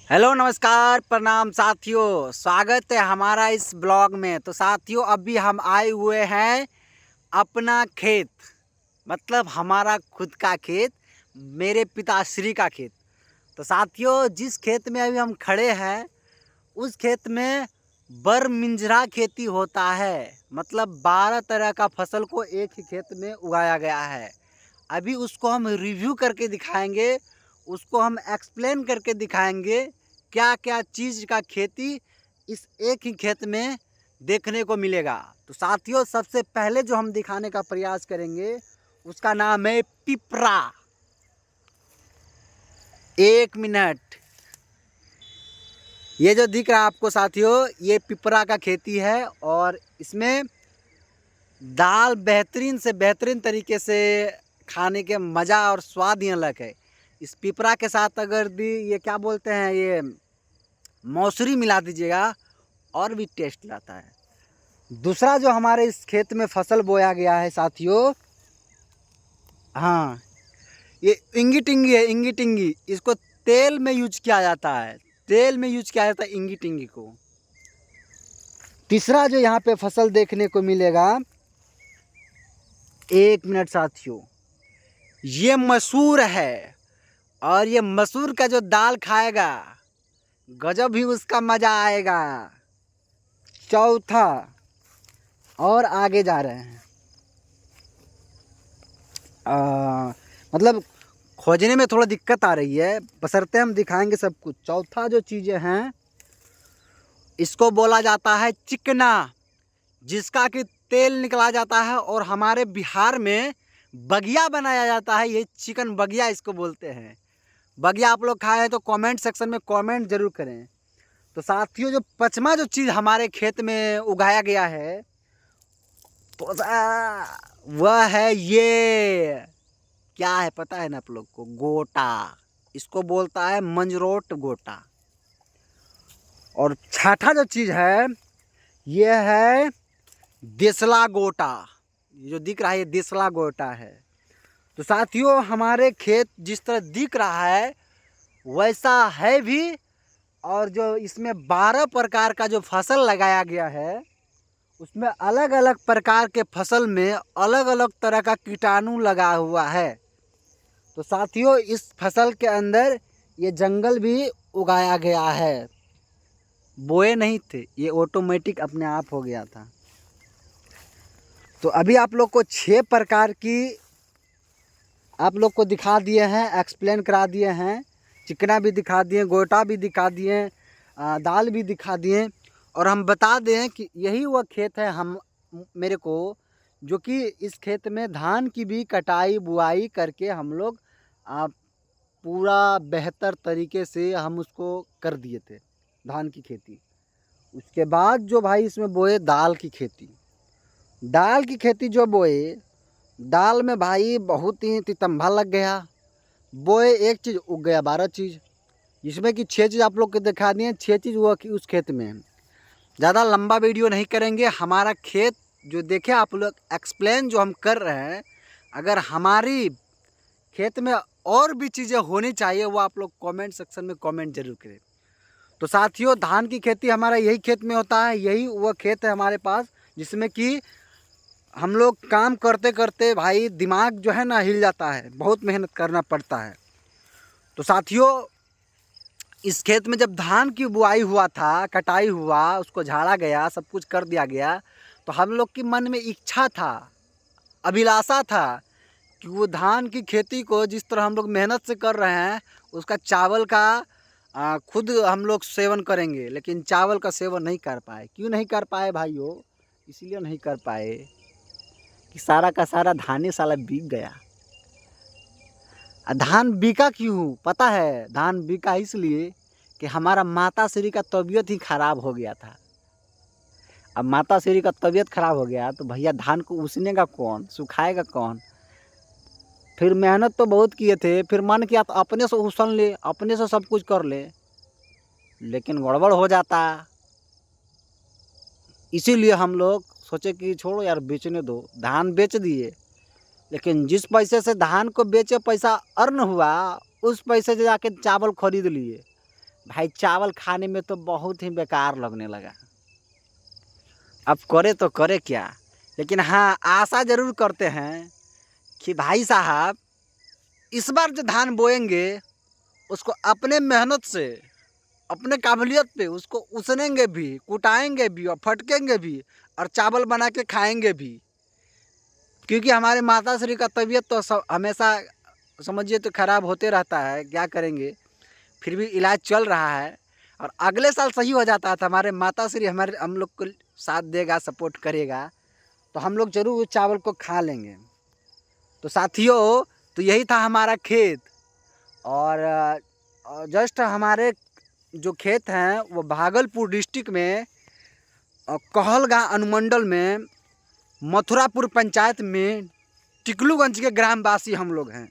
Hello नमस्कार प्रणाम साथियों, स्वागत है हमारा इस ब्लॉग में। तो साथियों अभी हम आए हुए हैं अपना खेत, मतलब हमारा खुद का खेत, मेरे पिताश्री का खेत। तो साथियों जिस खेत में अभी हम खड़े हैं उस खेत में बरमिंजरा खेती होता है। मतलब 12 तरह का फसल को एक ही खेत में उगाया गया है। अभी उसको हम रिव्यू करके दिखाएंगे, उसको हम एक्सप्लेन करके दिखाएंगे क्या क्या चीज़ का खेती इस एक ही खेत में देखने को मिलेगा। तो साथियों सबसे पहले जो हम दिखाने का प्रयास करेंगे उसका नाम है पिपरा। एक मिनट, ये जो दिख रहा है आपको साथियों, ये पिपरा का खेती है और इसमें दाल बेहतरीन से बेहतरीन तरीके से खाने के मज़ा और स्वाद ही अलग है। इस पिपरा के साथ अगर भी ये क्या बोलते हैं, ये मौसरी मिला दीजिएगा और भी टेस्ट लाता है। दूसरा जो हमारे इस खेत में फसल बोया गया है साथियों, हाँ, ये इंगी टिंगी है। इंगी टिंगी इसको तेल में यूज किया जाता है, तेल में यूज किया जाता है इंगी टिंगी को। तीसरा जो यहाँ पे फसल देखने को मिलेगा, एक मिनट साथियों, ये मसूर है और ये मसूर का जो दाल खाएगा गजब ही उसका मज़ा आएगा। चौथा, और आगे जा रहे हैं, मतलब खोजने में थोड़ा दिक्कत आ रही है, बशर्ते हम दिखाएंगे सब कुछ। चौथा जो चीज़ें हैं इसको बोला जाता है चिकना, जिसका कि तेल निकला जाता है और हमारे बिहार में बगिया बनाया जाता है। ये चिकन बगिया इसको बोलते हैं। बगिया आप लोग खाए हैं तो कमेंट सेक्शन में कमेंट जरूर करें। तो साथियों जो पांचवा जो चीज़ हमारे खेत में उगाया गया है तो वह है, ये क्या है पता है ना आप लोग को? गोटा, इसको बोलता है मंजरोट गोटा। और छठा जो चीज़ है ये है देसला गोटा। ये जो दिख रहा है ये देसला गोटा है। तो साथियों हमारे खेत जिस तरह दिख रहा है वैसा है भी, और जो इसमें 12 प्रकार का जो फसल लगाया गया है उसमें अलग अलग प्रकार के फसल में अलग अलग तरह का कीटाणु लगा हुआ है। तो साथियों इस फसल के अंदर ये जंगल भी उगाया गया है, बोए नहीं थे, ये ऑटोमेटिक अपने आप हो गया था। तो अभी आप लोग को 6 प्रकार की आप लोग को दिखा दिए हैं, एक्सप्लेन करा दिए हैं। चिकना भी दिखा दिए, गोटा भी दिखा दिए, दाल भी दिखा दिए। और हम बता दें कि यही वह खेत है हम मेरे को, जो कि इस खेत में धान की भी कटाई बुआई करके हम लोग पूरा बेहतर तरीके से हम उसको कर दिए थे धान की खेती। उसके बाद जो भाई इसमें बोए दाल की खेती। दाल की खेती जो बोए, दाल में भाई बहुत ही तितम्भा लग गया। बोए एक चीज़ उग गया 12 चीज़, जिसमें कि 6 चीज़ आप लोग को दिखा दिए। 6 चीज़ हुआ कि उस खेत में। ज़्यादा लंबा वीडियो नहीं करेंगे, हमारा खेत जो देखे आप लोग, एक्सप्लेन जो हम कर रहे हैं, अगर हमारी खेत में और भी चीज़ें होनी चाहिए वो आप लोग कमेंट सेक्शन में कमेंट जरूर करें। तो साथियों धान की खेती हमारा यही खेत में होता है, यही वह खेत है हमारे पास जिसमें कि हम लोग काम करते करते भाई दिमाग जो है ना हिल जाता है, बहुत मेहनत करना पड़ता है। तो साथियों इस खेत में जब धान की बुआई हुआ था, कटाई हुआ, उसको झाड़ा गया, सब कुछ कर दिया गया, तो हम लोग के मन में इच्छा था, अभिलाषा था कि वो धान की खेती को जिस तरह हम लोग मेहनत से कर रहे हैं उसका चावल का खुद हम लोग सेवन करेंगे। लेकिन चावल का सेवन नहीं कर पाए। क्यों नहीं कर पाए भाइयों? इसलिए नहीं कर पाए कि सारा का सारा धाने साला बिक गया। धान बिका क्यों पता है? धान बिका इसलिए कि हमारा माता श्री का तबीयत ही खराब हो गया था। अब माता श्री का तबीयत खराब हो गया तो भैया धान को उसनेगा कौन, सुखाएगा कौन? फिर मेहनत तो बहुत किए थे, फिर मन किया तो अपने से उसन ले, अपने से सब कुछ कर ले, लेकिन गड़बड़ हो जाता। इसीलिए हम लोग सोचे कि छोड़ो यार बेचने दो। धान बेच दिए, लेकिन जिस पैसे से धान को बेचे पैसा अर्न हुआ उस पैसे से जाके चावल खरीद लिए। भाई चावल खाने में तो बहुत ही बेकार लगने लगा। अब करे तो करे क्या, लेकिन हाँ आशा ज़रूर करते हैं कि भाई साहब इस बार जो धान बोएंगे उसको अपने मेहनत से, अपने काबिलियत पे उसको उसनेंगे भी, कुटाएंगे भी और फटकेंगे भी और चावल बना के खाएंगे भी। क्योंकि हमारे माता श्री का तबीयत तो हमेशा समझिए तो ख़राब होते रहता है, क्या करेंगे, फिर भी इलाज चल रहा है। और अगले साल सही हो जाता है तो हमारे माता श्री हम लोग को साथ देगा, सपोर्ट करेगा, तो हम लोग ज़रूर उस चावल को खा लेंगे। तो साथियों, तो यही था हमारा खेत। और जस्ट हमारे जो खेत हैं वो भागलपुर डिस्ट्रिक्ट में कहलगांव अनुमंडल में मथुरापुर पंचायत में टिकलूगंज के ग्रामवासी हम लोग हैं।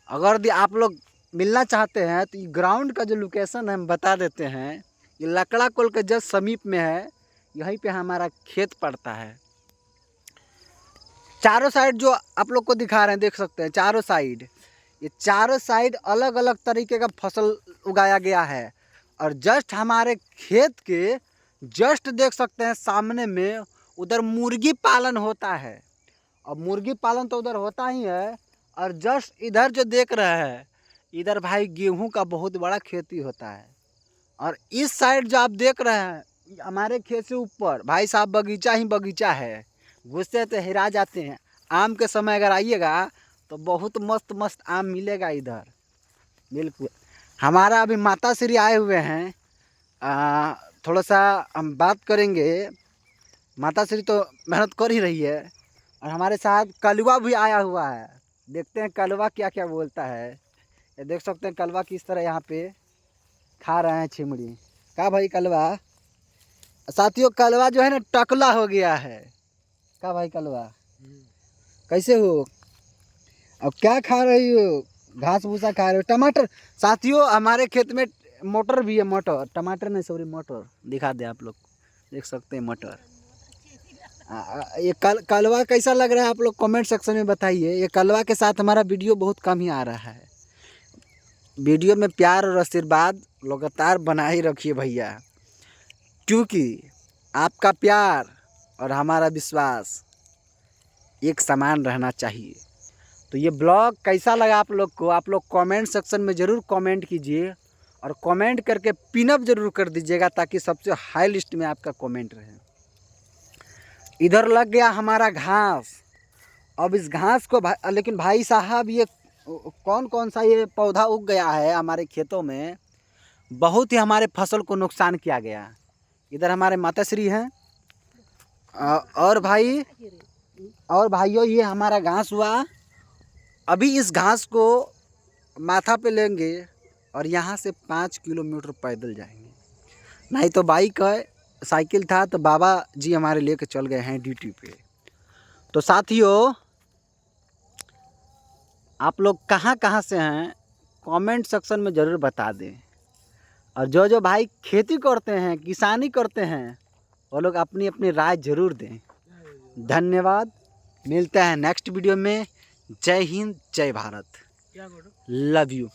अगर आप लोग मिलना चाहते हैं तो ये ग्राउंड का जो लोकेशन है हम बता देते हैं। ये लकड़ा कोल के जस्ट समीप में है, यहीं पे हमारा खेत पड़ता है। चारों साइड जो आप लोग को दिखा रहे हैं, देख सकते हैं चारों साइड, ये चारों साइड अलग अलग तरीके का फसल उगाया गया है। और जस्ट हमारे खेत के जस्ट देख सकते हैं सामने में उधर मुर्गी पालन होता है। और मुर्गी पालन तो उधर होता ही है, और जस्ट इधर जो देख रहे हैं इधर भाई गेहूं का बहुत बड़ा खेती होता है। और इस साइड जो आप देख रहे हैं हमारे खेत से ऊपर भाई साहब बगीचा ही बगीचा है, घुसते तो हिरा जाते हैं। आम के समय अगर आइएगा तो बहुत मस्त मस्त आम मिलेगा इधर। बिल्कुल हमारा अभी माता श्री आए हुए हैं, थोड़ा सा हम बात करेंगे। माता श्री तो मेहनत कर ही रही है, और हमारे साथ कलवा भी आया हुआ है। देखते हैं कलवा क्या क्या बोलता है। ये देख सकते हैं कलवा किस तरह यहाँ पे खा रहे हैं छिमड़ी। का भाई कलवा, साथियों कलवा जो है ना टकला हो गया है। का भाई कलवा कैसे हो, अब क्या खा रही हो, घास भूसा खा रहे हो, टमाटर। साथियों हमारे खेत में मटर भी है, मटर, टमाटर नहीं सॉरी मटर, दिखा दे आप लोग, देख सकते हैं मटर। ये कलवा कैसा लग रहा है आप लोग कमेंट सेक्शन में बताइए। ये कलवा के साथ हमारा वीडियो बहुत कम ही आ रहा है। वीडियो में प्यार और आशीर्वाद लगातार बनाए रखिए भैया, क्योंकि आपका प्यार और हमारा विश्वास एक समान रहना चाहिए। तो ये ब्लॉग कैसा लगा आप लोग को, आप लोग कमेंट सेक्शन में ज़रूर कमेंट कीजिए, और कमेंट करके पिनअप ज़रूर कर दीजिएगा ताकि सबसे हाई लिस्ट में आपका कमेंट रहे। इधर लग गया हमारा घास। अब इस घास को लेकिन भाई साहब ये कौन कौन सा ये पौधा उग गया है हमारे खेतों में, बहुत ही हमारे फसल को नुकसान किया गया। इधर हमारे माताश्री हैं, और भाइयों ये हमारा घास हुआ। अभी इस घास को माथा पे लेंगे और यहाँ से 5 किलोमीटर पैदल जाएंगे, नहीं तो बाइक है, साइकिल था तो बाबा जी हमारे लेके चल गए हैं ड्यूटी पे। तो साथियों आप लोग कहाँ से हैं कमेंट सेक्शन में ज़रूर बता दें, और जो भाई खेती करते हैं, किसानी करते हैं, वो लोग अपनी अपनी राय ज़रूर दें। धन्यवाद, मिलते हैं नेक्स्ट वीडियो में। जय हिंद, जय भारत, लव यू।